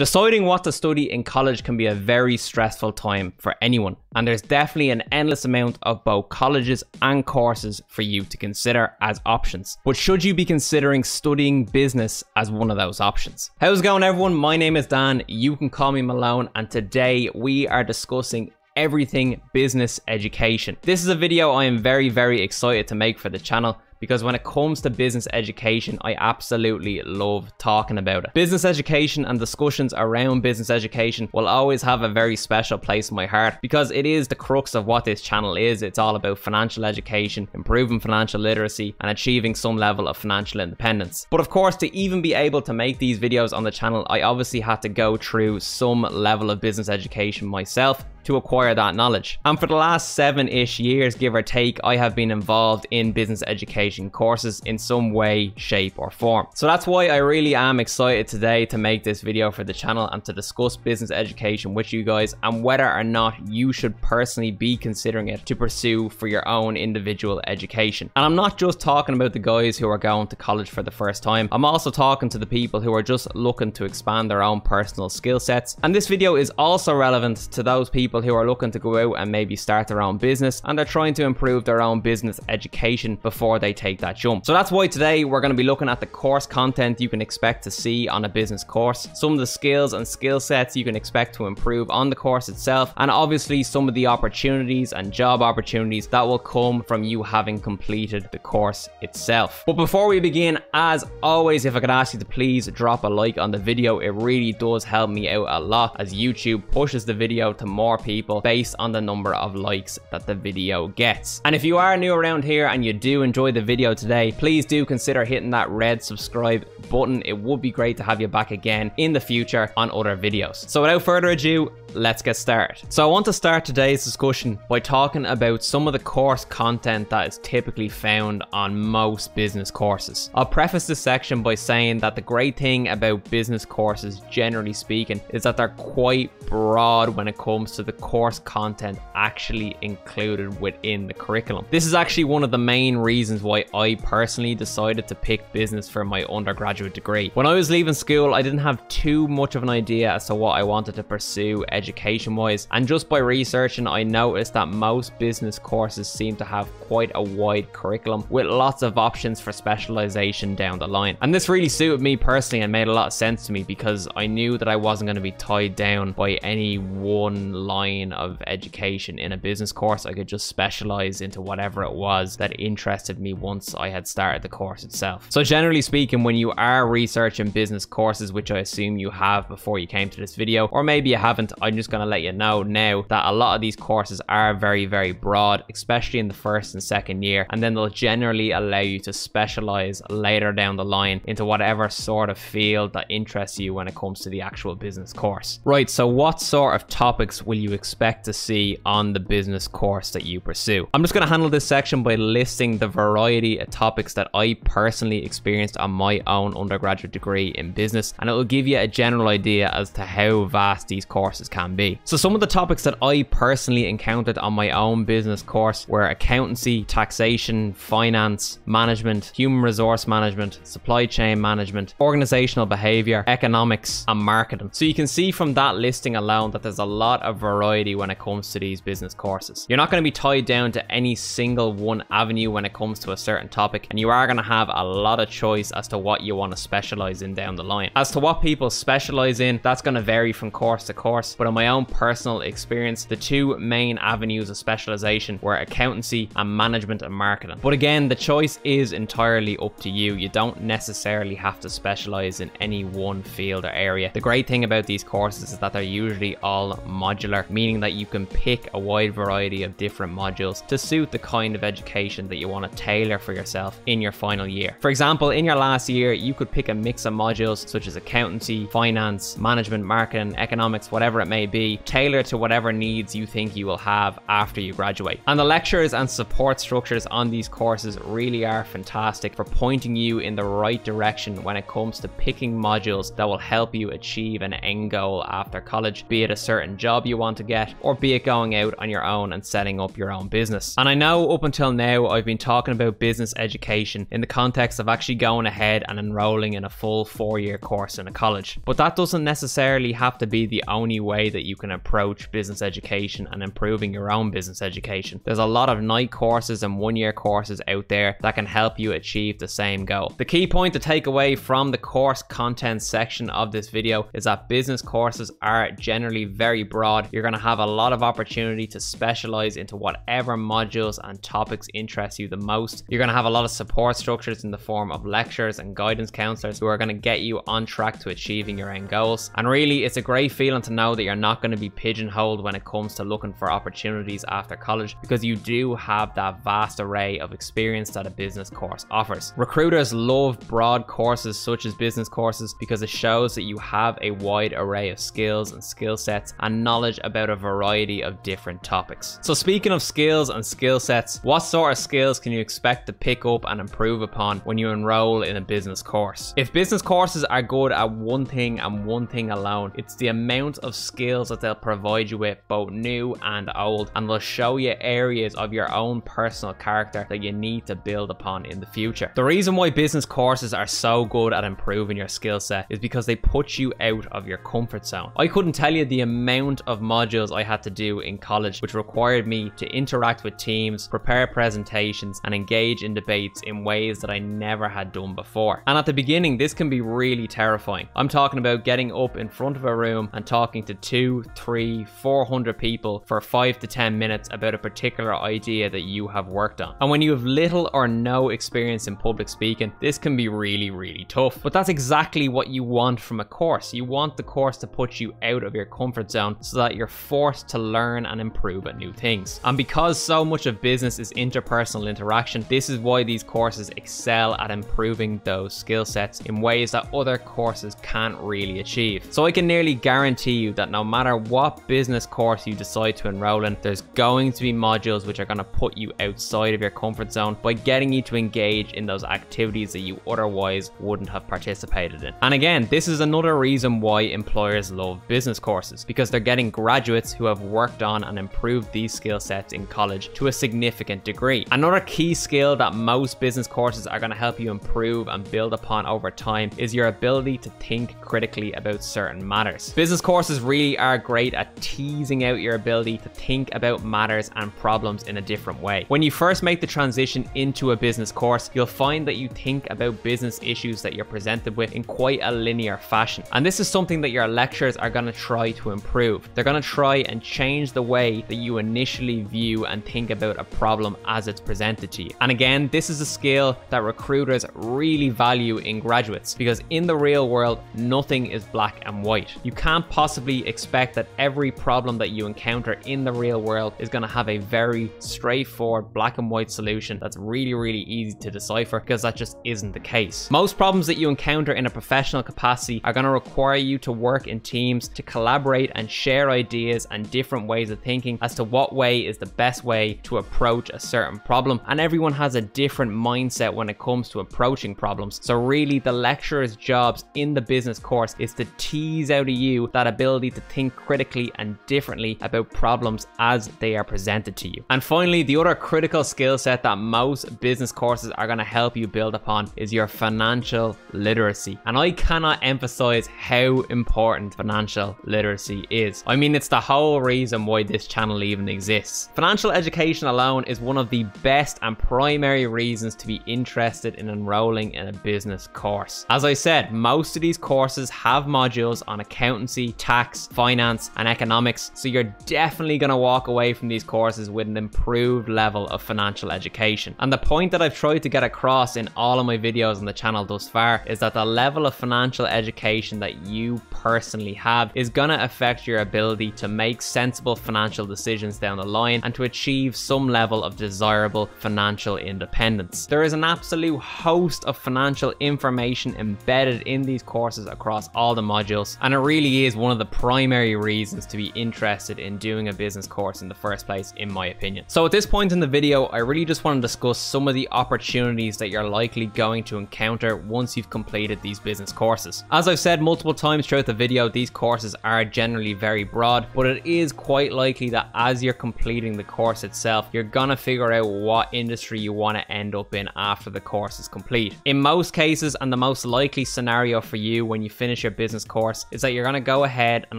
Deciding what to study in college can be a very stressful time for anyone, and there's definitely an endless amount of both colleges and courses for you to consider as options. But should you be considering studying business as one of those options? How's it going, everyone? My name is Dan, you can call me Malone, and today we are discussing everything business education. This is a video I am very excited to make for the channel, because when it comes to business education, I absolutely love talking about it. Business education and discussions around business education will always have a very special place in my heart, because it is the crux of what this channel is. It's all about financial education, improving financial literacy, and achieving some level of financial independence. But of course, to even be able to make these videos on the channel, I obviously had to go through some level of business education myself to acquire that knowledge. And for the last 7-ish years, give or take, I have been involved in business education courses in some way, shape or form. So that's why I really am excited today to make this video for the channel and to discuss business education with you guys, and whether or not you should personally be considering it to pursue for your own individual education. And I'm not just talking about the guys who are going to college for the first time. I'm also talking to the people who are just looking to expand their own personal skill sets. And this video is also relevant to those people who are looking to go out and maybe start their own business, and they're trying to improve their own business education before they take that jump. So that's why today we're going to be looking at the course content you can expect to see on a business course, some of the skills and skill sets you can expect to improve on the course itself, and obviously some of the opportunities and job opportunities that will come from you having completed the course itself. But before we begin, as always, if I could ask you to please drop a like on the video, it really does help me out a lot, as YouTube pushes the video to more people based on the number of likes that the video gets. And if you are new around here and you do enjoy the video today, please do consider hitting that red subscribe button. It would be great to have you back again in the future on other videos. So without further ado, let's get started. So I want to start today's discussion by talking about some of the course content that is typically found on most business courses. I'll preface this section by saying that the great thing about business courses, generally speaking, is that they're quite broad when it comes to the course content actually included within the curriculum. This is actually one of the main reasons why I personally decided to pick business for my undergraduate degree. When I was leaving school, I didn't have too much of an idea as to what I wanted to pursue education wise, and just by researching I noticed that most business courses seem to have quite a wide curriculum with lots of options for specialization down the line. And this really suited me personally and made a lot of sense to me, because I knew that I wasn't going to be tied down by any one line of education in a business course. I could just specialize into whatever it was that interested me once I had started the course itself. So generally speaking, when you are researching business courses, which I assume you have before you came to this video, or maybe you haven't, I'm just going to let you know now that a lot of these courses are very broad, especially in the first and second year, and then they'll generally allow you to specialize later down the line into whatever sort of field that interests you when it comes to the actual business course. Right, so what sort of topics will you expect to see on the business course that you pursue? I'm just going to handle this section by listing the variety of topics that I personally experienced on my own undergraduate degree in business, and it will give you a general idea as to how vast these courses can be. So some of the topics that I personally encountered on my own business course were accountancy, taxation, finance, management, human resource management, supply chain management, organizational behavior, economics, and marketing. So you can see from that listing alone that there's a lot of variety when it comes to these business courses. You're not going to be tied down to any single one avenue when it comes to a certain topic, and you are going to have a lot of choice as to what you want to specialize in down the line. As to what people specialize in, that's going to vary from course to course, but in my own personal experience, the two main avenues of specialization were accountancy and management and marketing. But again, the choice is entirely up to you. You don't necessarily have to specialize in any one field or area. The great thing about these courses is that they're usually all modular, meaning that you can pick a wide variety of different modules to suit the kind of education that you want to tailor for yourself in your final year. For example, in your last year, you could pick a mix of modules such as accountancy, finance, management, marketing, economics, whatever it may may be, tailored to whatever needs you think you will have after you graduate. And the lectures and support structures on these courses really are fantastic for pointing you in the right direction when it comes to picking modules that will help you achieve an end goal after college, be it a certain job you want to get, or be it going out on your own and setting up your own business. And I know up until now I've been talking about business education in the context of actually going ahead and enrolling in a full 4-year course in a college, but that doesn't necessarily have to be the only way that you can approach business education and improving your own business education. There's a lot of night courses and 1-year courses out there that can help you achieve the same goal. The key point to take away from the course content section of this video is that business courses are generally very broad. You're going to have a lot of opportunity to specialize into whatever modules and topics interest you the most. You're going to have a lot of support structures in the form of lecturers and guidance counselors who are going to get you on track to achieving your end goals. And really, it's a great feeling to know that you're not going to be pigeonholed when it comes to looking for opportunities after college, because you do have that vast array of experience that a business course offers. Recruiters love broad courses such as business courses because it shows that you have a wide array of skills and skill sets and knowledge about a variety of different topics. So speaking of skills and skill sets, what sort of skills can you expect to pick up and improve upon when you enroll in a business course? If business courses are good at one thing and one thing alone, it's the amount of skills that they'll provide you with, both new and old, and they'll show you areas of your own personal character that you need to build upon in the future. The reason why business courses are so good at improving your skill set is because they put you out of your comfort zone. I couldn't tell you the amount of modules I had to do in college which required me to interact with teams, prepare presentations, and engage in debates in ways that I never had done before. And at the beginning, this can be really terrifying. I'm talking about getting up in front of a room and talking to 200, 300, 400 people for 5 to 10 minutes about a particular idea that you have worked on. And when you have little or no experience in public speaking, this can be really tough. But that's exactly what you want from a course. You want the course to put you out of your comfort zone so that you're forced to learn and improve at new things. And because so much of business is interpersonal interaction, this is why these courses excel at improving those skill sets in ways that other courses can't really achieve. So I can nearly guarantee you that no matter what business course you decide to enroll in, there's going to be modules which are going to put you outside of your comfort zone by getting you to engage in those activities that you otherwise wouldn't have participated in. And again, this is another reason why employers love business courses, because they're getting graduates who have worked on and improved these skill sets in college to a significant degree. Another key skill that most business courses are going to help you improve and build upon over time is your ability to think critically about certain matters. Business courses really are great at teasing out your ability to think about matters and problems in a different way. When you first make the transition into a business course, you'll find that you think about business issues that you're presented with in quite a linear fashion. And this is something that your lecturers are going to try to improve. They're going to try and change the way that you initially view and think about a problem as it's presented to you. And again, this is a skill that recruiters really value in graduates, because in the real world, nothing is black and white. You can't possibly expect that every problem that you encounter in the real world is going to have a very straightforward black and white solution that's really easy to decipher, because that just isn't the case. Most problems that you encounter in a professional capacity are going to require you to work in teams, to collaborate and share ideas and different ways of thinking as to what way is the best way to approach a certain problem. And everyone has a different mindset when it comes to approaching problems. So really, the lecturer's jobs in the business course is to tease out of you that ability to think critically and differently about problems as they are presented to you. And finally, the other critical skill set that most business courses are going to help you build upon is your financial literacy. And I cannot emphasize how important financial literacy is. I mean, it's the whole reason why this channel even exists. Financial education alone is one of the best and primary reasons to be interested in enrolling in a business course. As I said, most of these courses have modules on accountancy, tax, finance, and economics, so you're definitely going to walk away from these courses with an improved level of financial education. And the point that I've tried to get across in all of my videos on the channel thus far is that the level of financial education that you personally have is going to affect your ability to make sensible financial decisions down the line and to achieve some level of desirable financial independence. There is an absolute host of financial information embedded in these courses across all the modules, and it really is one of the prime primary reasons to be interested in doing a business course in the first place, in my opinion. So at this point in the video, I really just want to discuss some of the opportunities that you're likely going to encounter once you've completed these business courses. As I've said multiple times throughout the video, these courses are generally very broad, but it is quite likely that as you're completing the course itself, you're gonna figure out what industry you want to end up in after the course is complete. In most cases, and the most likely scenario for you when you finish your business course, is that you're gonna go ahead and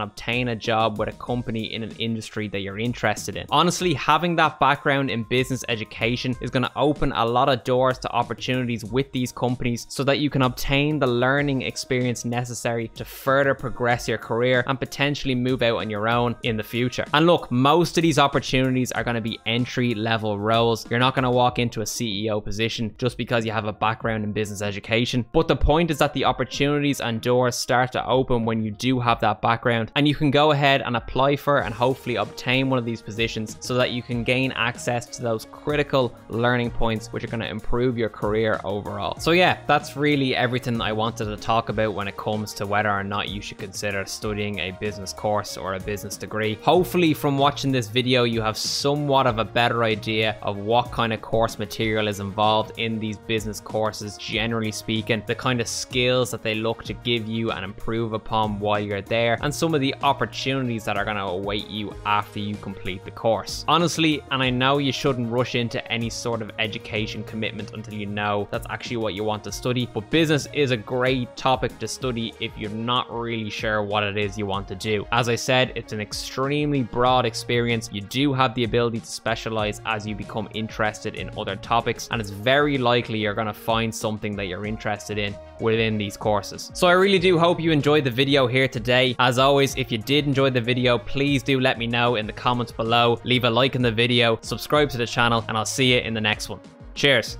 obtain a job with a company in an industry that you're interested in. Honestly, having that background in business education is gonna open a lot of doors to opportunities with these companies so that you can obtain the learning experience necessary to further progress your career and potentially move out on your own in the future. And look, most of these opportunities are going to be entry level roles. You're not going to walk into a CEO position just because you have a background in business education. But the point is that the opportunities and doors start to open when you do have that background, and you can go ahead and apply for and hopefully obtain one of these positions so that you can gain access to those critical learning points which are going to improve your career overall. So yeah, that's really everything I wanted to talk about when it comes to whether or not you should consider studying a business course or a business degree. Hopefully from watching this video you have somewhat of a better idea of what kind of course material is involved in these business courses, generally speaking, the kind of skills that they look to give you and improve upon while you're there, and some of the opportunities that are going to await you after you complete the course. Honestly, and I know you shouldn't rush into any sort of education commitment until you know that's actually what you want to study, but business is a great topic to study if you're not really sure what it is you want to do. As I said, it's an extremely broad experience. You do have the ability to specialize as you become interested in other topics, and it's very likely you're going to find something that you're interested in within these courses. So I really do hope you enjoyed the video here today. As always, if you did enjoy the video, please do let me know in the comments below. Leave a like in the video, subscribe to the channel, and I'll see you in the next one. Cheers.